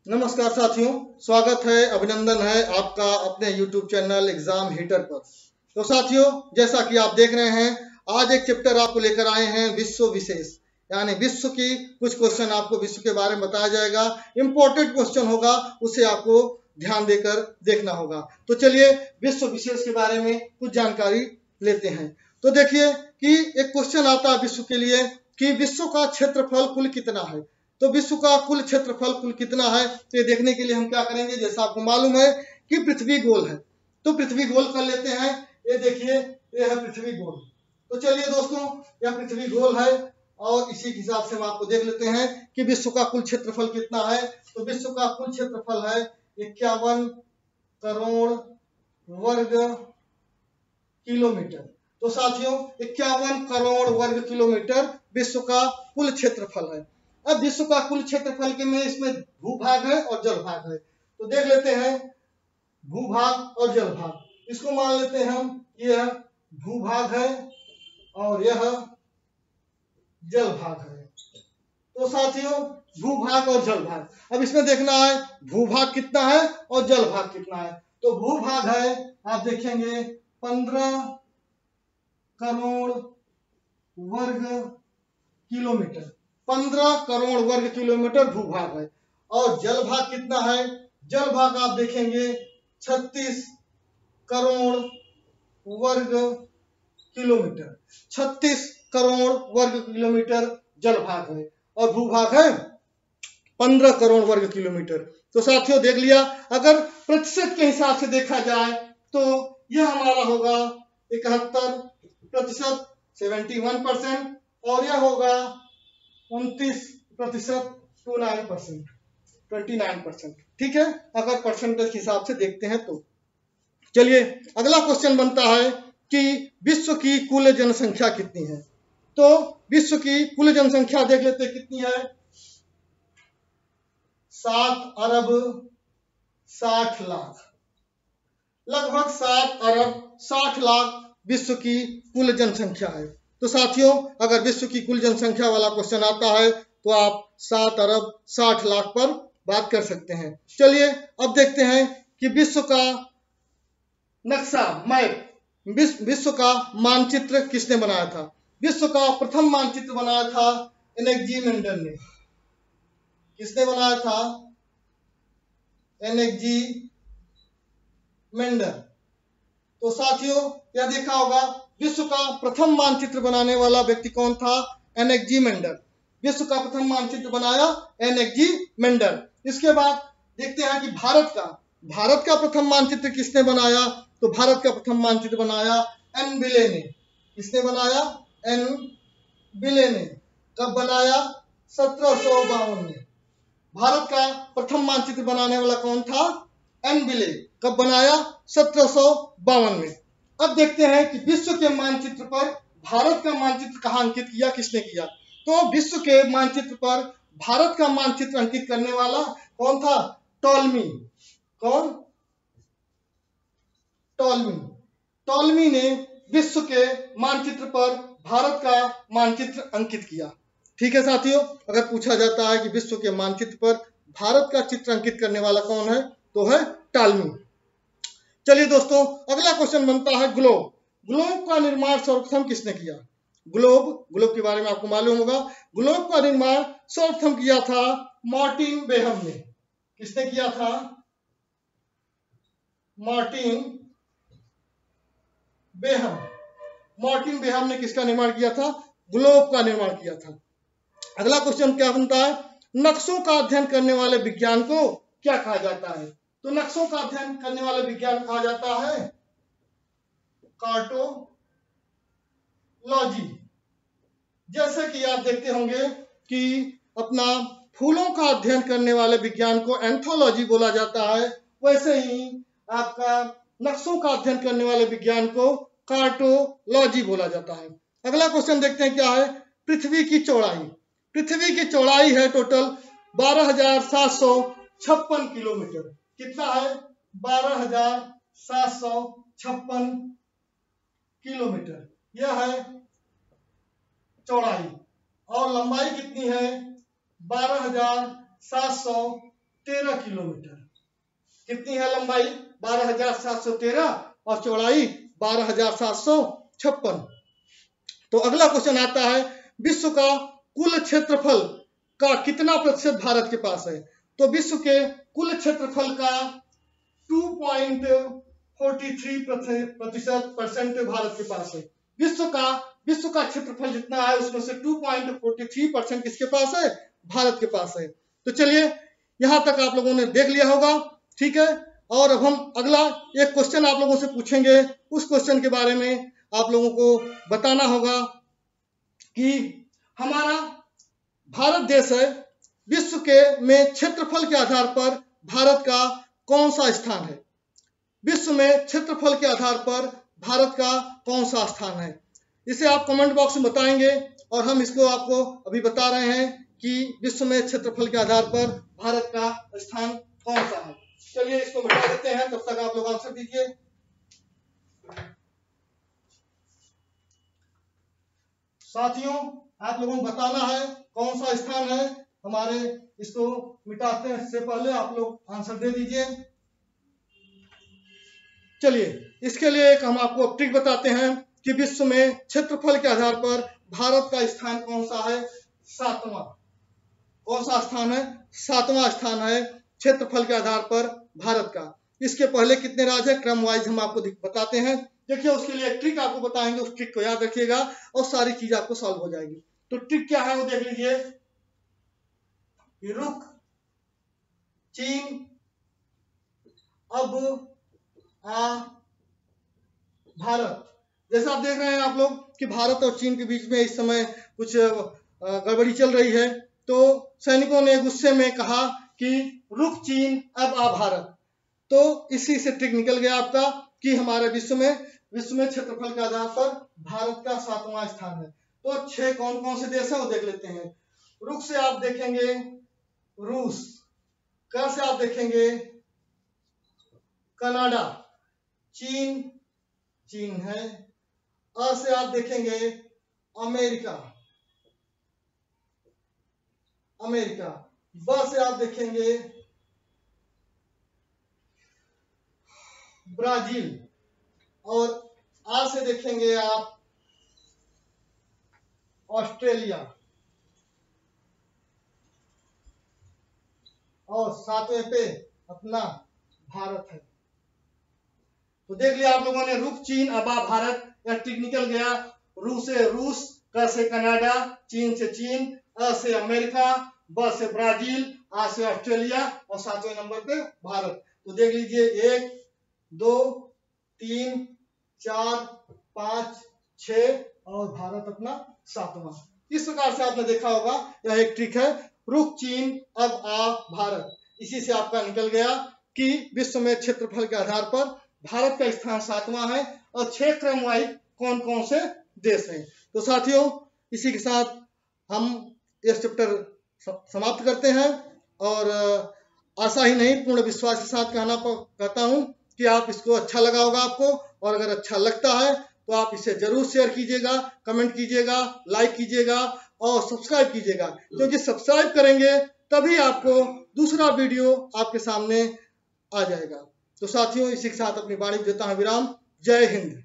नमस्कार साथियों, स्वागत है, अभिनंदन है आपका अपने YouTube चैनल एग्जाम हीटर पर। तो साथियों, जैसा कि आप देख रहे हैं, आज एक चैप्टर आपको लेकर आए हैं विश्व विशेष, यानी विश्व की कुछ क्वेश्चन आपको विश्व के बारे में बताया जाएगा। इंपॉर्टेंट क्वेश्चन होगा, उसे आपको ध्यान देकर देखना होगा। तो चलिए विश्व विशेष के बारे में कुछ जानकारी लेते हैं। तो देखिए कि एक क्वेश्चन आता है विश्व के लिए कि विश्व का क्षेत्रफल कुल कितना है। तो विश्व का कुल क्षेत्रफल कुल कितना है, तो ये देखने के लिए हम क्या करेंगे, जैसा आपको मालूम है कि पृथ्वी गोल है, तो पृथ्वी गोल कर लेते हैं। ये देखिए, ये है पृथ्वी गोल। तो चलिए दोस्तों, यह पृथ्वी गोल है और इसी के हिसाब से हम आपको देख लेते हैं कि विश्व का कुल क्षेत्रफल कितना है। तो विश्व का कुल क्षेत्रफल है 51 करोड़ वर्ग किलोमीटर। तो साथियों, 51 करोड़ वर्ग किलोमीटर विश्व का कुल क्षेत्रफल है। अब विश्व का कुल क्षेत्रफल के में इसमें भूभाग है और जलभाग है। तो देख लेते हैं भूभाग और जलभाग। इसको मान लेते हैं हम, यह भूभाग है और यह जलभाग है। तो साथियों, भूभाग और जलभाग, अब इसमें देखना है भूभाग कितना है और जलभाग कितना है। तो भूभाग है, आप देखेंगे 15 करोड़ वर्ग किलोमीटर, 15 करोड़ वर्ग किलोमीटर भूभाग है। और जलभाग कितना है, जलभाग आप देखेंगे 36 करोड़ वर्ग किलोमीटर, 36 करोड़ वर्ग किलोमीटर जलभाग है और भूभाग है 15 करोड़ वर्ग किलोमीटर। तो साथियों देख लिया, अगर प्रतिशत के हिसाब से देखा जाए तो यह हमारा होगा 71%, 71%, और यह होगा 29%, 29%। ठीक है, अगर परसेंटेज के हिसाब से देखते हैं तो। चलिए अगला क्वेश्चन बनता है कि विश्व की कुल जनसंख्या कितनी है। तो विश्व की कुल जनसंख्या देख लेते हैं कितनी है। 7 अरब 60 लाख, लगभग 7 अरब 60 लाख विश्व की कुल जनसंख्या है। तो साथियों, अगर विश्व की कुल जनसंख्या वाला क्वेश्चन आता है तो आप 7 अरब 60 लाख पर बात कर सकते हैं। चलिए अब देखते हैं कि विश्व का नक्शा, मैप, विश्व का मानचित्र किसने बनाया था। विश्व का प्रथम मानचित्र बनाया था एनएक्जी मेंडल ने। किसने बनाया था? एनएक्जी मेंडल। तो साथियों, यह देखा होगा विश्व का प्रथम मानचित्र बनाने वाला व्यक्ति कौन था? एनएक्जी मेंडल। विश्व का प्रथम मानचित्र बनाया एनएक्जी मेंडल। इसके बाद देखते हैं कि भारत का प्रथम मानचित्र किसने बनाया। तो भारत का प्रथम मानचित्र बनाया एन बिले ने। किसने बनाया? एन बिले ने। कब बनाया? 1752 में। भारत का प्रथम मानचित्र बनाने वाला कौन था? एन बिले। कब बनाया? 1752 में। अब देखते हैं कि विश्व के मानचित्र पर भारत का मानचित्र कहाँ अंकित किया, किसने किया। तो विश्व के मानचित्र पर भारत का मानचित्र अंकित करने वाला कौन था? टॉलमी। कौन? टॉलमी। टॉलमी ने विश्व के मानचित्र पर भारत का मानचित्र अंकित किया। ठीक है साथियों, अगर पूछा जाता है कि विश्व के मानचित्र पर भारत का चित्र अंकित करने वाला कौन है, तो है टॉलमी। चलिए दोस्तों, अगला क्वेश्चन बनता है ग्लोब। ग्लोब का निर्माण सर्वप्रथम किसने किया? ग्लोब के बारे में आपको मालूम होगा। ग्लोब का निर्माण सर्वप्रथम किया था मार्टिन बेहम ने। किसने किया था? Martin Behaim. मार्टिन बेहम ने किसका निर्माण किया था? ग्लोब का निर्माण किया था। अगला क्वेश्चन क्या बनता है? नक्शों का अध्ययन करने वाले विज्ञान को क्या कहा जाता है? तो नक्शों का अध्ययन करने वाले विज्ञान कहा जाता है कार्टोलॉजी। जैसे कि आप देखते होंगे कि अपना फूलों का अध्ययन करने वाले विज्ञान को एंथोलॉजी बोला जाता है, वैसे ही आपका नक्शों का अध्ययन करने वाले विज्ञान को कार्टोलॉजी बोला जाता है। अगला क्वेश्चन देखते हैं क्या है। पृथ्वी की चौड़ाई। पृथ्वी की चौड़ाई है टोटल 12,756 किलोमीटर। कितना है? 12,756 किलोमीटर यह है चौड़ाई। और लंबाई कितनी है? 12,756 13 किलोमीटर। कितनी है लंबाई? 12,713 और चौड़ाई 12,756। तो अगला क्वेश्चन आता है, विश्व का कुल क्षेत्रफल का कितना प्रतिशत भारत के पास है? तो विश्व के कुल क्षेत्रफल का 2.43% भारत के पास है। विश्व का क्षेत्रफल जितना है उसमें से 2.43% किसके पास है? भारत के पास है। तो चलिए यहां तक आप लोगों ने देख लिया होगा, ठीक है। और अब हम अगला एक क्वेश्चन आप लोगों से पूछेंगे। उस क्वेश्चन के बारे में आप लोगों को बताना होगा कि हमारा भारत देश है, विश्व के में क्षेत्रफल के आधार पर भारत का कौन सा स्थान है? विश्व में क्षेत्रफल के आधार पर भारत का कौन सा स्थान है? इसे आप कमेंट बॉक्स में बताएंगे और हम इसको आपको अभी बता रहे हैं कि विश्व में क्षेत्रफल के आधार पर भारत का स्थान कौन सा है। चलिए इसको मिटा देते हैं, तब तक आप लोग आंसर दीजिए। साथियों, आप लोगों को बताना है कौन सा स्थान है हमारे। इसको मिटाते से पहले आप लोग आंसर दे दीजिए। चलिए इसके लिए एक हम आपको ट्रिक बताते हैं कि विश्व में क्षेत्रफल के आधार पर भारत का स्थान कौन सा है? 7वां। कौन सा स्थान है? 7वां स्थान है क्षेत्रफल के आधार पर भारत का। इसके पहले कितने राज्य है क्रम वाइज हम आपको बताते हैं। देखिए उसके लिए एक ट्रिक आपको बताएंगे, उस ट्रिक को याद रखिएगा और सारी चीज आपको सॉल्व हो जाएगी। तो ट्रिक क्या है वो देख लीजिए। रुक, चीन, अब, आ, भारत। जैसा आप देख रहे हैं आप लोग कि भारत और चीन के बीच में इस समय कुछ गड़बड़ी चल रही है। तो सैनिकों ने गुस्से में कहा कि रुक चीन, अब आ भारत। तो इसी से ट्रिक निकल गया आपका कि हमारे विश्व में क्षेत्रफल के आधार पर भारत का 7वां स्थान है। तो 6 कौन कौन से देश है वो देख लेते हैं। रुक से आप देखेंगे रूस, क से आप देखेंगे कनाडा, चीन है, अ से आप देखेंगे अमेरिका, ब से आप देखेंगे ब्राजील और आ से देखेंगे आप ऑस्ट्रेलिया और 7वें पे अपना भारत है। तो देख लिया आप लोगों ने, रुक चीन अब आ भारत, यह ट्रिक निकल गया। रू से रूस, क से कनाडा, चीन से चीन, अ से अमेरिका, ब से ब्राजील, आ से ऑस्ट्रेलिया और 7वें नंबर पे भारत। तो देख लीजिए 1 2 3 4 5 6 और भारत अपना 7वां। इस प्रकार से आपने देखा होगा, यह एक ट्रिक है, रुक चीन अब आ भारत। इसी से आपका निकल गया कि विश्व में क्षेत्रफल के आधार पर भारत का स्थान 7वां है और 6 क्रम वाइज कौन कौन से देश हैं। तो साथियों, इसी के साथ हम यह चैप्टर समाप्त करते हैं और आशा ही नहीं पूर्ण विश्वास के साथ कहता हूं कि आप इसको अच्छा लगा होगा आपको, और अगर अच्छा लगता है तो आप इसे जरूर शेयर कीजिएगा, कमेंट कीजिएगा, लाइक कीजिएगा और सब्सक्राइब कीजिएगा, क्योंकि सब्सक्राइब करेंगे तभी आपको दूसरा वीडियो आपके सामने आ जाएगा। तो साथियों, इसी के साथ अपनी वाणी देता हूं विराम। जय हिंद।